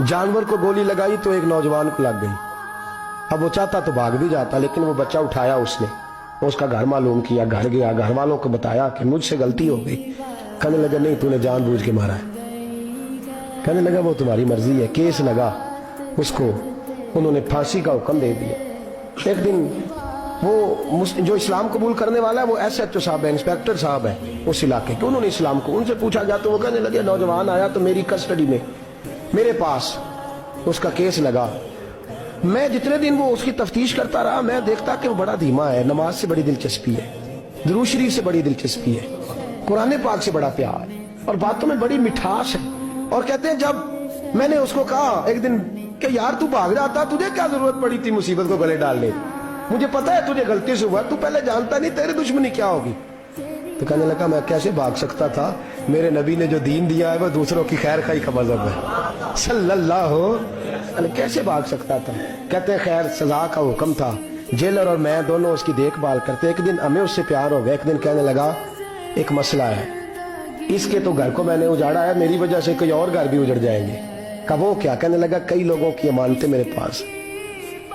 जानवर को गोली लगाई तो एक नौजवान को लग गई। अब वो चाहता तो भाग भी जाता, लेकिन वो बच्चा उठाया उसने, उसका घर मालूम किया, घर गया, घर वालों को बताया कि मुझसे गलती हो गई। कहने लगा नहीं, तूने जानबूझ के मारा है। कहने लगा वो तुम्हारी मर्जी है। केस लगा, उसको उन्होंने फांसी का हुक्म दे दिया। एक दिन वो जो इस्लाम कबूल करने वाला है वो SHO साहब है, इंस्पेक्टर साहब है उस इलाके के, उन्होंने इस्लाम को उनसे पूछा गया तो वो कहने लगे नौजवान आया तो मेरी कस्टडी में मेरे पास उसका केस लगा। मैं जितने दिन वो उसकी तफ्तीश करता रहा मैं देखता कि वो बड़ा धीमा है, नमाज से बड़ी दिलचस्पी है, दुरूद शरीफ से बड़ी दिलचस्पी है, कुरान पाक से बड़ा प्यार है और बातों में बड़ी मिठास है। और कहते हैं जब मैंने उसको कहा एक दिन कि यार तू भाग जाता, तुझे क्या जरूरत पड़ी थी मुसीबत को गले डालने, मुझे पता है तुझे गलती से हुआ, तू पहले जानता नहीं तेरी दुश्मनी क्या होगी। तो कहने लगा मैं कैसे भाग सकता था, मेरे नबी ने जो दीन दिया है वो दूसरों की खैर खाई का मजहब है सल्लल्लाहु अलैहि, कैसे भाग सकता था। कहते हैं खैर सजा का हुक्म था, जेलर और मैं दोनों उसकी देखभाल करते। एक दिन हमें उससे प्यार हो गया, एक दिन कहने लगा एक मसला है, इसके तो घर को मैंने उजाड़ा है, मेरी वजह से कोई और घर भी उजड़ जाएंगे। कहा वो क्या। कहने लगा कई लोगों की अमानतें मेरे पास,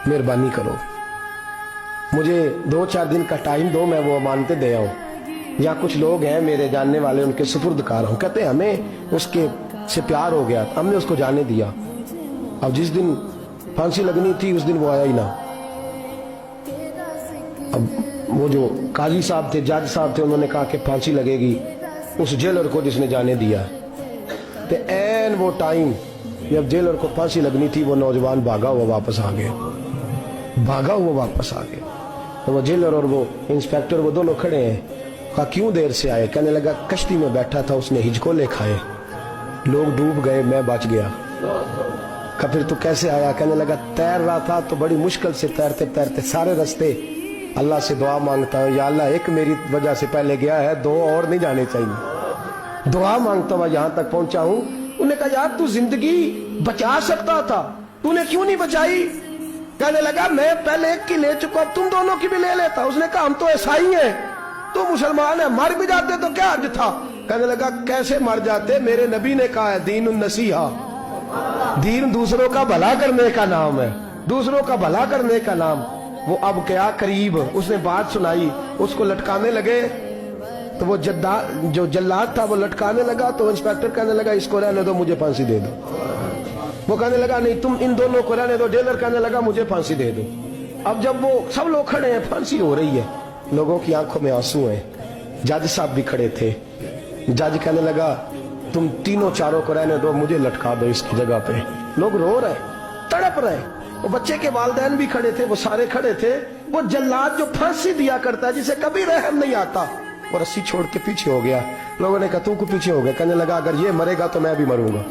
मेहरबानी करो मुझे 2-4 दिन का टाइम दो, मैं वो अमानतें दे आऊं, या कुछ लोग हैं मेरे जानने वाले उनके सुपुर्द कार हूं। कहते हैं हमें उसके से प्यार हो गया, हमने उसको जाने दिया। अब जिस दिन फांसी लगनी थी उस दिन वो आया ही ना। अब वो जो काजी साहब थे, जज साहब थे, उन्होंने कहा कि फांसी लगेगी उस जेलर को जिसने जाने दिया। तो एन वो टाइम जब जेलर को फांसी लगनी थी वो नौजवान भागा हुआ वापस आ गया, भागा हुआ वापस आ गया। तो वो जेलर और वो इंस्पेक्टर वो दोनों खड़े हैं। कहा क्यों देर से आए। कहने लगा कश्ती में बैठा था, उसने हिजकोले खाए, लोग डूब गए, मैं बच गया। कहा फिर तू कैसे आया। कहने लगा तैर रहा था तो बड़ी मुश्किल से तैरते तैरते सारे रास्ते अल्लाह से दुआ मांगता हूँ, या अल्लाह एक मेरी वजह से पहले गया है, 2 और नहीं जाने चाहिए, दुआ मांगता हुआ यहाँ तक पहुंचा हूँ। उन्होंने कहा यार तू जिंदगी बचा सकता था, तूने क्यों नहीं बचाई। कहने लगा मैं पहले एक की ले चुका, तुम दोनों की भी ले लेता। उसने कहा हम तो ईसाई हैं, तू मुसलमान है, मर भी जाते तो क्या हर्ज था। कहने लगा कैसे मर जाते, मेरे नबी ने कहा है दीन नसीहा, दीन दूसरों का भला करने का नाम है, दूसरों का भला करने का नाम। वो अब क्या करीब उसने बात सुनाई, उसको लटकाने लगे तो वो जो जल्लाद था वो लटकाने लगा। तो इंस्पेक्टर कहने लगा इसको रहने दो, मुझे फांसी दे दो। वो कहने लगा नहीं तुम इन दोनों को रहने दो। जेलर कहने लगा मुझे फांसी दे दो। अब जब वो सब लोग खड़े हैं, फांसी हो रही है, लोगों की आंखों में आंसू हैं, जज साहब भी खड़े थे। जज कहने लगा तुम तीनों चारों को रहने दो, मुझे लटका दो इसकी जगह पे। लोग रो रहे, तड़प रहे, वो बच्चे के वालिदैन भी खड़े थे, वो सारे खड़े थे। वो जल्लाद जो फांसी दिया करता है, जिसे कभी रहम नहीं आता, वो रस्सी छोड़ के पीछे हो गया। लोगों ने कहा तू को पीछे हो गया। कहने लगा अगर ये मरेगा तो मैं भी मरूंगा,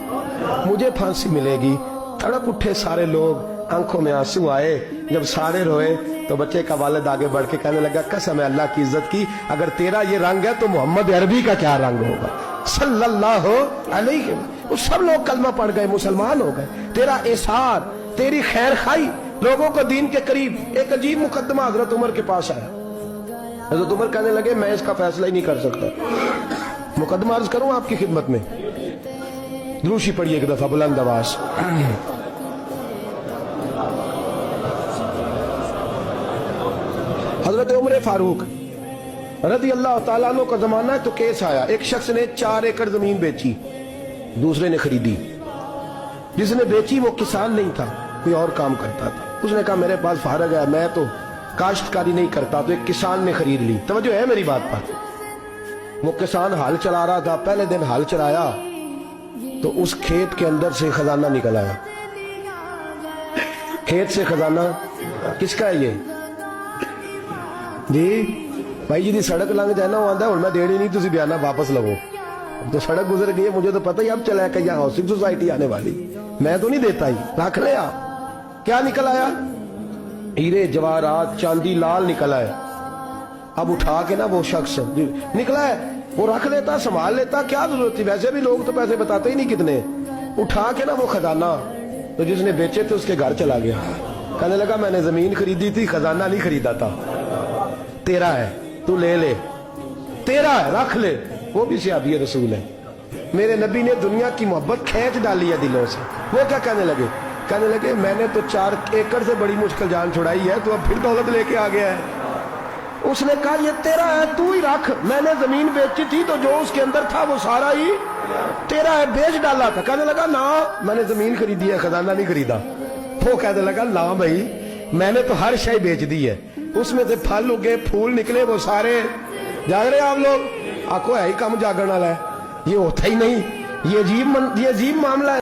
मुझे फांसी मिलेगी। तड़प उठे सारे लोग, आंखों में आंसू आए। जब सारे रोए तो बच्चे का वालिद आगे बढ़ के कहने लगा कसम है अल्लाह की इज्जत की, अगर तेरा ये रंग है तो मोहम्मद अरबी का क्या रंग होगा सल्लल्लाहु अलैहि। वो सब लोग कलमा पढ़ गए, मुसलमान हो गए। तेरा एसार, तेरी खैर खाई, लोगों को दीन के करीब। एक अजीब मुकदमा हजरत उमर के पास आया। हजरत उमर कहने लगे मैं इसका फैसला ही नहीं कर सकता। मुकदमा अर्ज करूं आपकी खिदमत में, द्रूशी पढ़िए एक दफा बुलंद आवाज। हजरत उमर फारूक रज़ी अल्लाह ताला अन्हु का जमाना है तो केस आया। एक शख्स ने 4 एकड़ जमीन बेची, दूसरे ने खरीदी। जिसने बेची वो किसान नहीं था, कोई और काम करता था। उसने कहा मेरे पास फारग है, मैं तो काश्तकारी नहीं करता, तो एक किसान ने खरीद ली। तवज्जो है मेरी बात पर। वो किसान हल चला रहा था, पहले दिन हल चलाया तो उस खेत के अंदर से खजाना निकल आया। खेत से खजाना किसका है ये जी भाई जी दी सड़क लंघ जाए ना, वो आंदा हुण मैं देनी नहीं, तुसी बयाना वापस लवो। तो सड़क गुजर गई है, मुझे तो पता ही अब चला कि यहाँ हाउसिंग सोसाइटी आने वाली, मैं तो नहीं देता ही, रख लिया। क्या निकल आया, हीरे जवाहरात चांदी लाल निकल आया। अब उठा के ना वो शख्स निकला है वो रख लेता, संभाल लेता, क्या जरूरत थी, वैसे भी लोग तो पैसे बताते ही नहीं कितने। उठा के ना वो खजाना तो जिसने बेचे थे उसके घर चला गया। कहने लगा मैंने जमीन खरीदी थी, खजाना नहीं खरीदा था, तेरा है, तू ले ले, तेरा है रख ले। वो भी सहाबी रसूल है। میرے نبی نے دنیا کی محبت کھینچ ڈالی ہے دلوں سے. وہ کیا کہنے لگے میں نے تو 4 ایکڑ سے بڑی مشکل جان چھڑائی ہے, تو اب پھر دولت لے کے آ گیا ہے. اس نے کہا یہ تیرا ہے, تو ہی رکھ, میں نے زمین بیچی تھی تو جو اس کے اندر تھا وہ سارا ہی تیرا ہے, بیچ ڈالا تھا. کہنے لگا نا میں نے زمین خریدی ہے, خزانہ نہیں خریدا. وہ کہنے لگا لا بھائی میں نے تو ہر شے بیچ دی ہے, اس میں سے پھل اگے پھول نکلے وہ سارے. جاگ رہے آپ لوگ؟ آکو ہے ہی کم جاگن والا ہے, یہ ہوتا ہی نہیں. یہ عجیب معاملہ ہے.